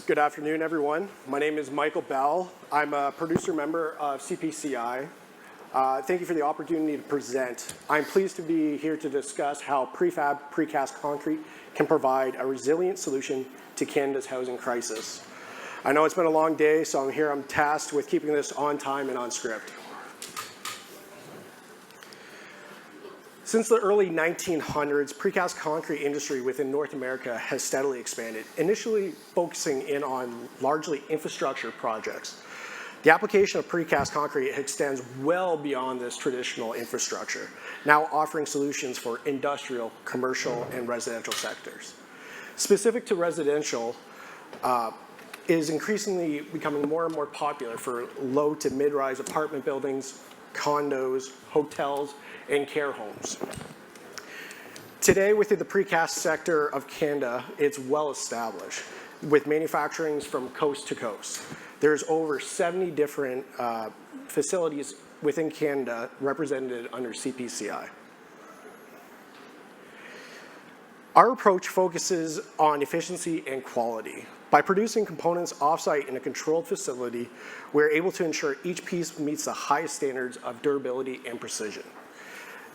Good afternoon, everyone. My name is Michael Bell. I'm a producer member of CPCI. Thank you for the opportunity to present. I'm pleased to be here to discuss how precast concrete can provide a resilient solution to Canada's housing crisis. I know it's been a long day, so I'm tasked with keeping this on time and on script. Since the early 1900s, precast concrete industry within North America has steadily expanded, initially focusing in on largely infrastructure projects. The application of precast concrete extends well beyond this traditional infrastructure, now offering solutions for industrial, commercial, and residential sectors. Specific to residential, is increasingly becoming more and more popular for low to mid-rise apartment buildings, condos, hotels, and care homes. Today, within the precast sector of Canada, it's well established, with manufacturing from coast to coast. There's over 70 different facilities within Canada represented under CPCI. Our approach focuses on efficiency and quality. By producing components offsite in a controlled facility, we're able to ensure each piece meets the highest standards of durability and precision.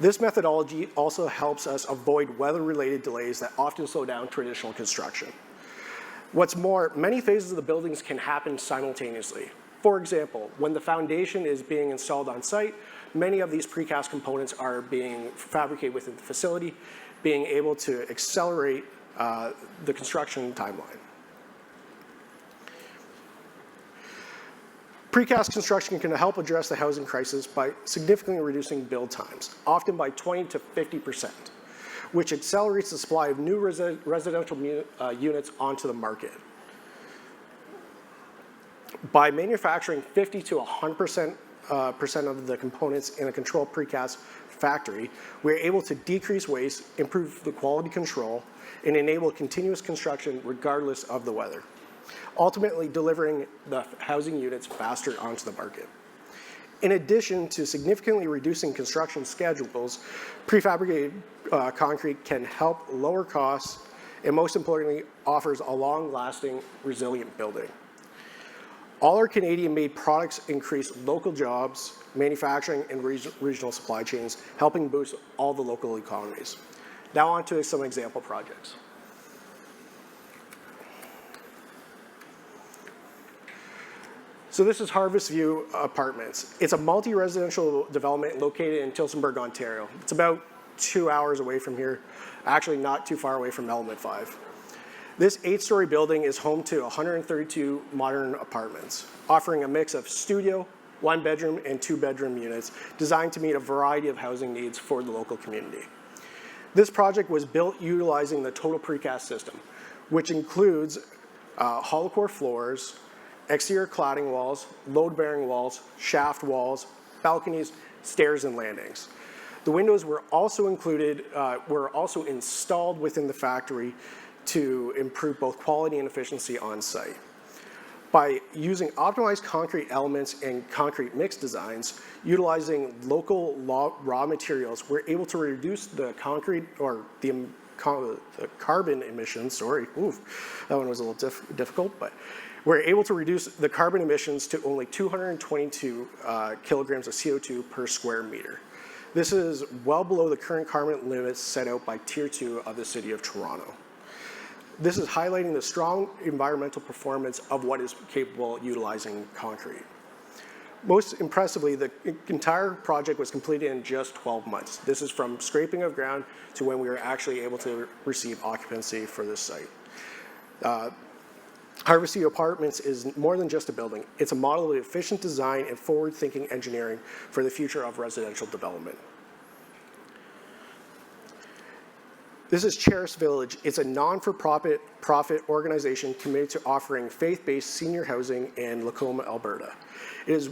This methodology also helps us avoid weather-related delays that often slow down traditional construction. What's more, many phases of the buildings can happen simultaneously. For example, when the foundation is being installed on site, many of these precast components are being fabricated within the facility, being able to accelerate the construction timeline. Precast construction can help address the housing crisis by significantly reducing build times, often by 20 to 50%, which accelerates the supply of new residential units onto the market. By manufacturing 50 to 100% of the components in a controlled precast factory, we're able to decrease waste, improve the quality control, and enable continuous construction regardless of the weather, ultimately delivering the housing units faster onto the market. In addition to significantly reducing construction schedules, prefabricated concrete can help lower costs and, most importantly, offers a long-lasting, resilient building. All our Canadian-made products increase local jobs, manufacturing, and regional supply chains, helping boost all the local economies. Now on to some example projects. So this is Harvest View Apartments. It's a multi-residential development located in Tillsonburg, Ontario. It's about 2 hours away from here, actually not too far away from Element 5. This 8-story building is home to 132 modern apartments, offering a mix of studio, 1-bedroom, and 2-bedroom units designed to meet a variety of housing needs for the local community. This project was built utilizing the total precast system, which includes hollow core floors, exterior cladding walls, load-bearing walls, shaft walls, balconies, stairs, and landings. The windows were also installed within the factory to improve both quality and efficiency on site. By using optimized concrete elements and concrete mix designs, utilizing local raw materials, we're able to reduce the carbon emissions. Sorry, that one was a little difficult, but we're able to reduce the carbon emissions to only 222 kilograms of CO2 per square meter. This is well below the current carbon limits set out by Tier 2 of the City of Toronto. This is highlighting the strong environmental performance of what is capable of utilizing concrete. Most impressively, the entire project was completed in just 12 months. This is from scraping of ground to when we were actually able to receive occupancy for this site. Harvest View Apartments is more than just a building. It's a model of efficient design and forward-thinking engineering for the future of residential development. This is Cherished Village. It's a non-for-profit organization committed to offering faith-based senior housing in Lacoma, Alberta. As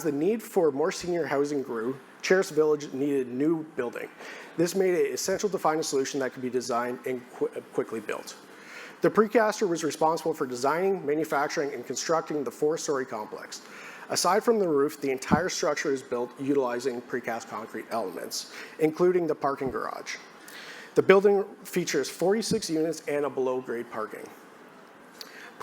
the need for more senior housing grew, Cherished Village needed a new building. This made it essential to find a solution that could be designed and quickly built. The precaster was responsible for designing, manufacturing, and constructing the 4-story complex. Aside from the roof, the entire structure is built utilizing precast concrete elements, including the parking garage. The building features 46 units and a below-grade parking.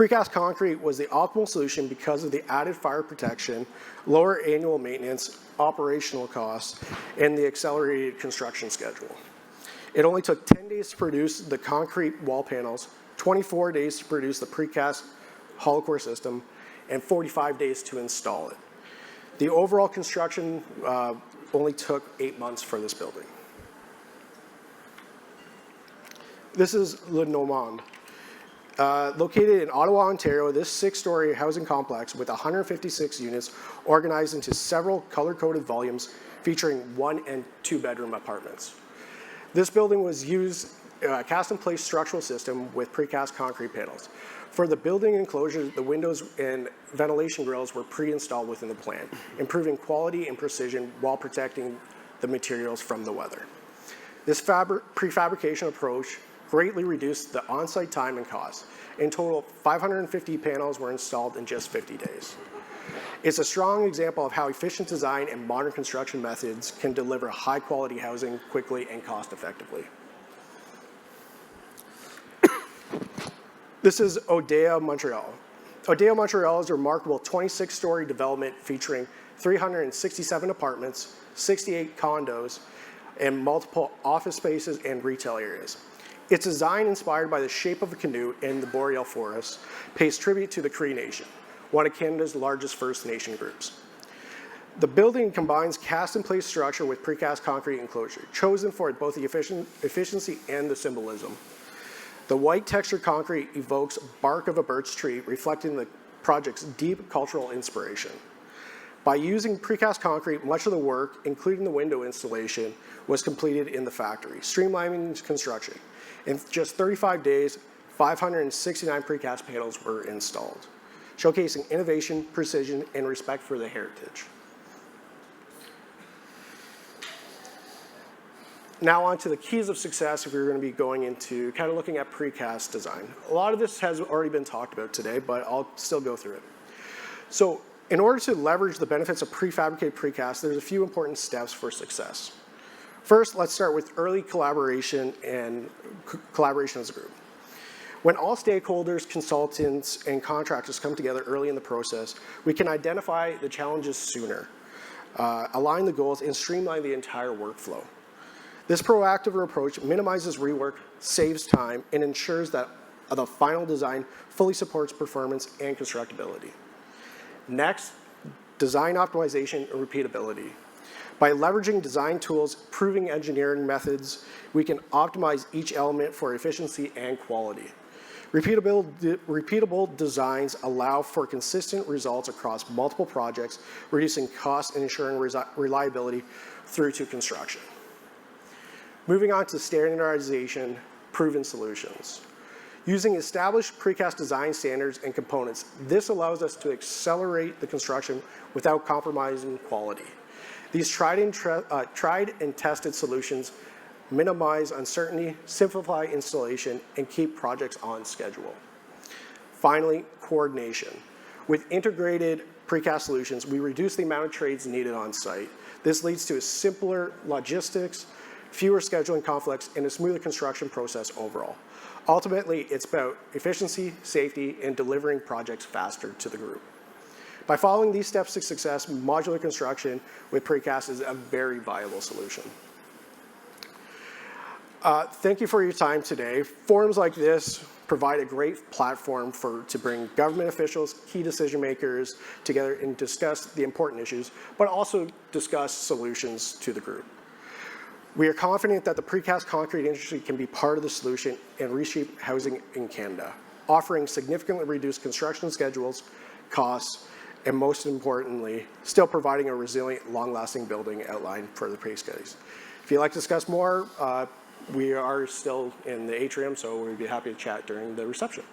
Precast concrete was the optimal solution because of the added fire protection, lower annual maintenance, operational costs, and the accelerated construction schedule. It only took 10 days to produce the concrete wall panels, 24 days to produce the precast hollow core system, and 45 days to install it. The overall construction only took 8 months for this building. This is Le Normand. Located in Ottawa, Ontario, this 6-story housing complex with 156 units organized into several color-coded volumes featuring 1 and 2 bedroom apartments. This building was used a cast-in-place structural system with precast concrete panels. For the building enclosure, the windows and ventilation grills were pre-installed within the plan, improving quality and precision while protecting the materials from the weather. This prefabrication approach greatly reduced the on-site time and cost. In total, 550 panels were installed in just 50 days. It's a strong example of how efficient design and modern construction methods can deliver high-quality housing quickly and cost-effectively. This is Odea, Montreal. Odea, Montreal is a remarkable 26-story development featuring 367 apartments, 68 condos, and multiple office spaces and retail areas. Its design, inspired by the shape of a canoe in the boreal forest, pays tribute to the Cree Nation, one of Canada's largest First Nation groups. The building combines cast-in-place structure with precast concrete enclosure, chosen for both the efficiency and the symbolism. The white textured concrete evokes bark of a birch tree, reflecting the project's deep cultural inspiration. By using precast concrete, much of the work, including the window installation, was completed in the factory, streamlining construction. In just 35 days, 569 precast panels were installed, showcasing innovation, precision, and respect for the heritage. Now on to the keys of success if we're going to be going into kind of looking at precast design. A lot of this has already been talked about today, but I'll still go through it. So in order to leverage the benefits of prefabricated precast, there's a few important steps for success. First, let's start with early collaboration and collaboration as a group. When all stakeholders, consultants, and contractors come together early in the process, we can identify the challenges sooner, align the goals, and streamline the entire workflow. This proactive approach minimizes rework, saves time, and ensures that the final design fully supports performance and constructability. Next, design optimization and repeatability. By leveraging design tools, proving engineering methods, we can optimize each element for efficiency and quality. Repeatable designs allow for consistent results across multiple projects, reducing costs and ensuring reliability through to construction. Moving on to standardization, proven solutions. Using established precast design standards and components, this allows us to accelerate the construction without compromising quality. These tried and tested solutions minimize uncertainty, simplify installation, and keep projects on schedule. Finally, coordination. With integrated precast solutions, we reduce the amount of trades needed on site. This leads to a simpler logistics, fewer scheduling conflicts, and a smoother construction process overall. Ultimately, it's about efficiency, safety, and delivering projects faster to the group. By following these steps to success, modular construction with precast is a very viable solution. Thank you for your time today. Forums like this provide a great platform to bring government officials, key decision makers together and discuss the important issues, but also discuss solutions to the group. We are confident that the precast concrete industry can be part of the solution and reshape housing in Canada, offering significantly reduced construction schedules, costs, and most importantly, still providing a resilient, long-lasting building outline for the pre-studies. If you'd like to discuss more, we are still in the atrium, so we'd be happy to chat during the reception.